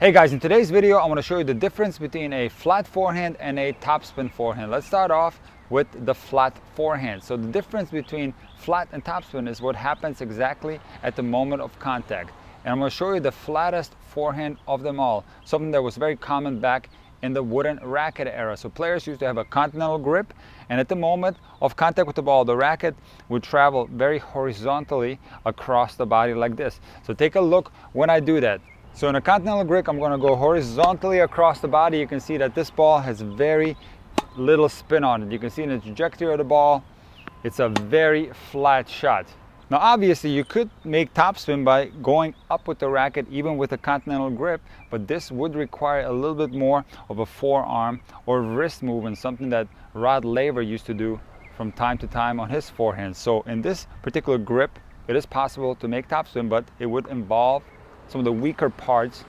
Hey guys, in today's video I want to show you the difference between a flat forehand and a topspin forehand. Let's start off with the flat forehand. So the difference between flat and topspin is what happens exactly at the moment of contact. And I'm going to show you the flattest forehand of them all, something that was very common back in the wooden racket era. So players used to have a continental grip, and at the moment of contact with the ball, the racket would travel very horizontally across the body like this. So take a look when I do that. So in a continental grip, I'm going to go horizontally across the body. You can see that this ball has very little spin on it. You can see in the trajectory of the ball, it's a very flat shot. Now obviously you could make topspin by going up with the racket even with a continental grip, but this would require a little bit more of a forearm or wrist movement, something that Rod Laver used to do from time to time on his forehand. So in this particular grip, it is possible to make topspin, but it would involve some of the weaker parts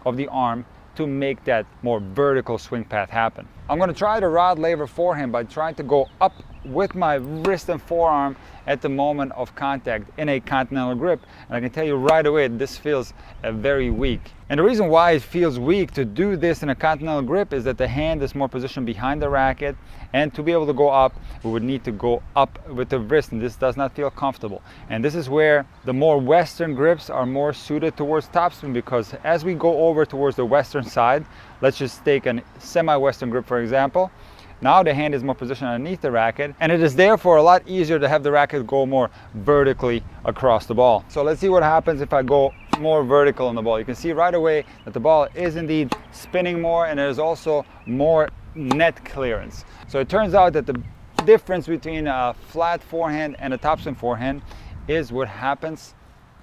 of the arm to make that more vertical swing path happen. I'm going to try the Rod Laver forehand by trying to go up with my wrist and forearm at the moment of contact in a continental grip, and I can tell you right away this feels very weak. And the reason why it feels weak to do this in a continental grip is that the hand is more positioned behind the racket, and to be able to go up we would need to go up with the wrist, and this does not feel comfortable. And this is where the more western grips are more suited towards topspin, because as we go over towards the western side, let's just take a semi-western grip for example. Now the hand is more positioned underneath the racket, and it is therefore a lot easier to have the racket go more vertically across the ball. So let's see what happens if I go more vertical on the ball. You can see right away that the ball is indeed spinning more, and there's also more net clearance. So it turns out that the difference between a flat forehand and a topspin forehand is what happens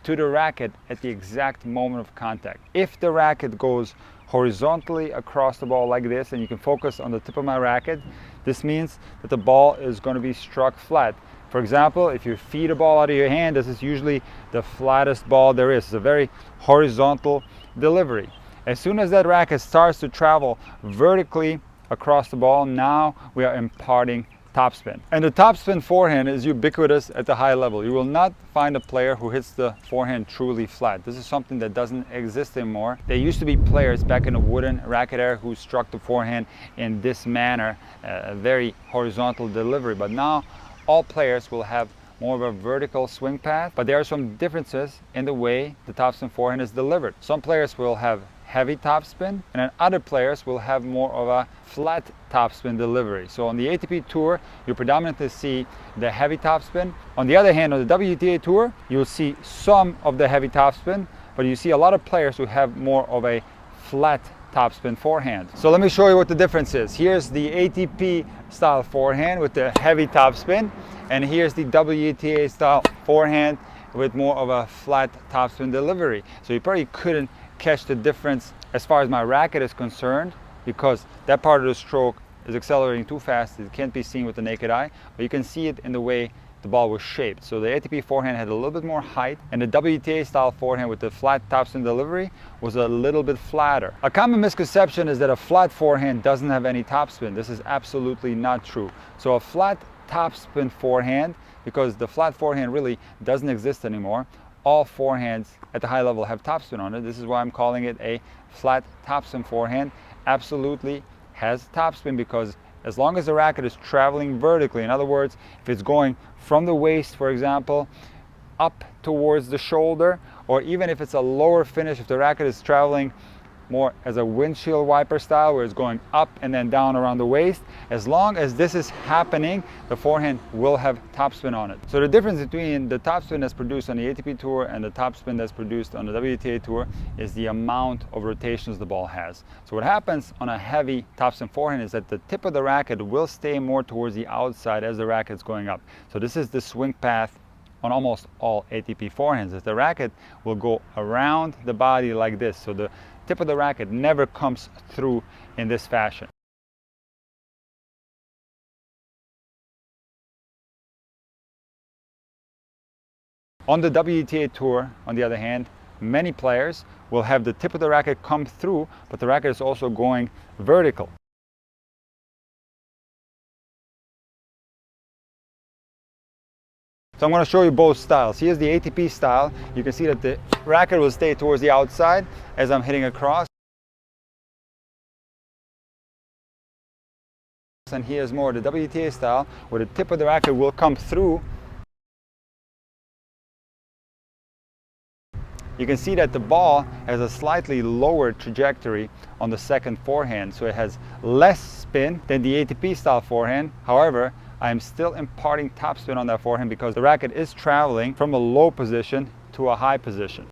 to the racket at the exact moment of contact. If the racket goes horizontally across the ball like this, and you can focus on the tip of my racket, this means that the ball is going to be struck flat. For example, if you feed a ball out of your hand, this is usually the flattest ball there is. It's a very horizontal delivery. As soon as that racket starts to travel vertically across the ball, now we are imparting topspin. And the topspin forehand is ubiquitous at the high level. You will not find a player who hits the forehand truly flat. This is something that doesn't exist anymore. There used to be players back in the wooden racket era who struck the forehand in this manner, a very horizontal delivery, but now all players will have more of a vertical swing path, but there are some differences in the way the topspin forehand is delivered. Some players will have heavy topspin, and then other players will have more of a flat topspin delivery. So on the ATP Tour, you predominantly see the heavy topspin. On the other hand, on the WTA Tour, you'll see some of the heavy topspin, but you see a lot of players who have more of a flat topspin forehand. So let me show you what the difference is. Here's the ATP style forehand with the heavy topspin, and here's the WTA style forehand with more of a flat topspin delivery. So you probably couldn't catch the difference as far as my racket is concerned, because that part of the stroke is accelerating too fast. It can't be seen with the naked eye, but you can see it in the way the ball was shaped. So the ATP forehand had a little bit more height, and the WTA style forehand with the flat topspin delivery was a little bit flatter. A common misconception is that a flat forehand doesn't have any topspin. This is absolutely not true. So a flat topspin forehand, because the flat forehand really doesn't exist anymore, all forehands at the high level have topspin on it. This is why I'm calling it a flat topspin forehand. Absolutely has topspin, because as long as the racket is traveling vertically, in other words, if it's going from the waist, for example, up towards the shoulder, or even if it's a lower finish, if the racket is traveling more as a windshield wiper style where it's going up and then down around the waist, as long as this is happening, the forehand will have topspin on it. So the difference between the topspin that's produced on the ATP Tour and the topspin that's produced on the WTA Tour is the amount of rotations the ball has. So what happens on a heavy topspin forehand is that the tip of the racket will stay more towards the outside as the racket is going up. So this is the swing path on almost all ATP forehands, is the racket will go around the body like this. So the tip of the racket never comes through in this fashion. On the WTA Tour, on the other hand, many players will have the tip of the racket come through, but the racket is also going vertical. So I'm going to show you both styles. Here's the ATP style. You can see that the racket will stay towards the outside as I'm hitting across. And he has more the WTA style, where the tip of the racket will come through. You can see that the ball has a slightly lower trajectory on the second forehand, so it has less spin than the ATP style forehand. However, I'm still imparting topspin on that forehand because the racket is traveling from a low position to a high position.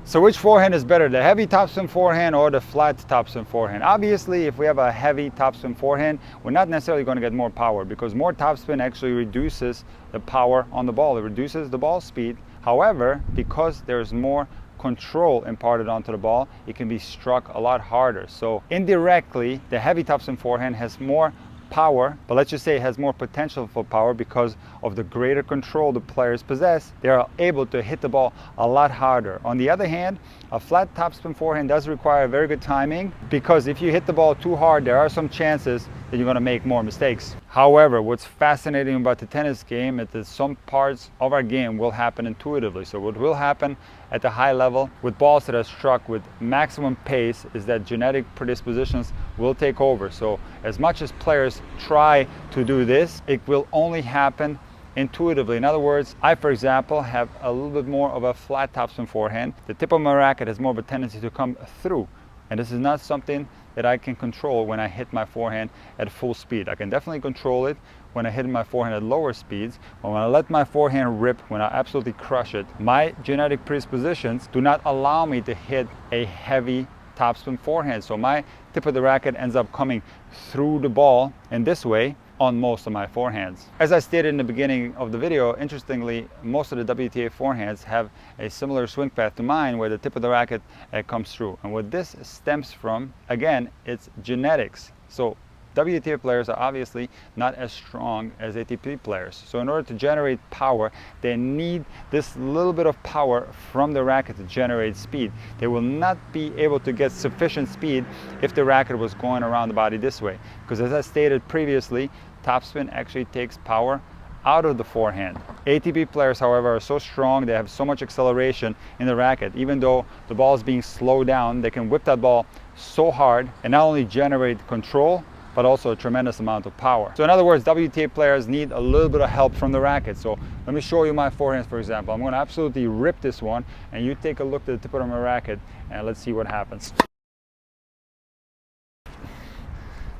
So which forehand is better, the heavy topspin forehand or the flat topspin forehand? Obviously, if we have a heavy topspin forehand, we're not necessarily going to get more power because more topspin actually reduces the power on the ball. It reduces the ball speed. However, because there's more control imparted onto the ball, it can be struck a lot harder. So indirectly, the heavy topspin forehand has more power, but let's just say it has more potential for power because of the greater control the players possess. They are able to hit the ball a lot harder. On the other hand, a flat topspin forehand does require very good timing because if you hit the ball too hard, there are some chances that you're going to make more mistakes. However, what's fascinating about the tennis game is that some parts of our game will happen intuitively. So what will happen at the high level with balls that are struck with maximum pace is that genetic predispositions will take over. So as much as players try to do this, it will only happen intuitively. In other words, I, for example, have a little bit more of a flat topspin forehand. The tip of my racket has more of a tendency to come through. And this is not something that I can control when I hit my forehand at full speed. I can definitely control it when I hit my forehand at lower speeds, but when I let my forehand rip, when I absolutely crush it, my genetic predispositions do not allow me to hit a heavy topspin forehand. So my tip of the racket ends up coming through the ball in this way on most of my forehands. As I stated in the beginning of the video, interestingly, most of the WTA forehands have a similar swing path to mine where the tip of the racket comes through. And what this stems from, again, it's genetics. So WTA players are obviously not as strong as ATP players. So in order to generate power, they need this little bit of power from the racket to generate speed. They will not be able to get sufficient speed if the racket was going around the body this way. Because as I stated previously, topspin actually takes power out of the forehand. ATP players, however, are so strong, they have so much acceleration in the racket. Even though the ball is being slowed down, they can whip that ball so hard and not only generate control, but also a tremendous amount of power. So in other words, WTA players need a little bit of help from the racket. So let me show you my forehands, for example. I'm going to absolutely rip this one, and you take a look at the tip of my racket, and let's see what happens.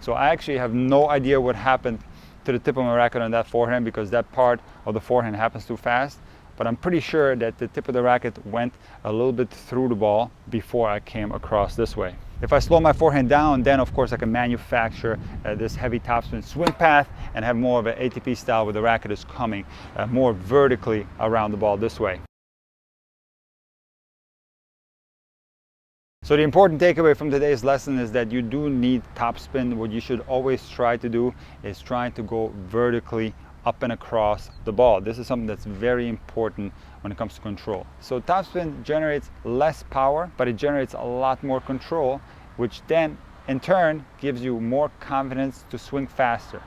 So I actually have no idea what happened to the tip of my racket on that forehand because that part of the forehand happens too fast. But I'm pretty sure that the tip of the racket went a little bit through the ball before I came across this way. If I slow my forehand down, then of course I can manufacture this heavy topspin swing path and have more of an ATP style where the racket is coming more vertically around the ball this way. So the important takeaway from today's lesson is that you do need topspin. What you should always try to do is trying to go vertically up and across the ball. This is something that's very important when it comes to control. So topspin generates less power, but it generates a lot more control, which then in turn gives you more confidence to swing faster.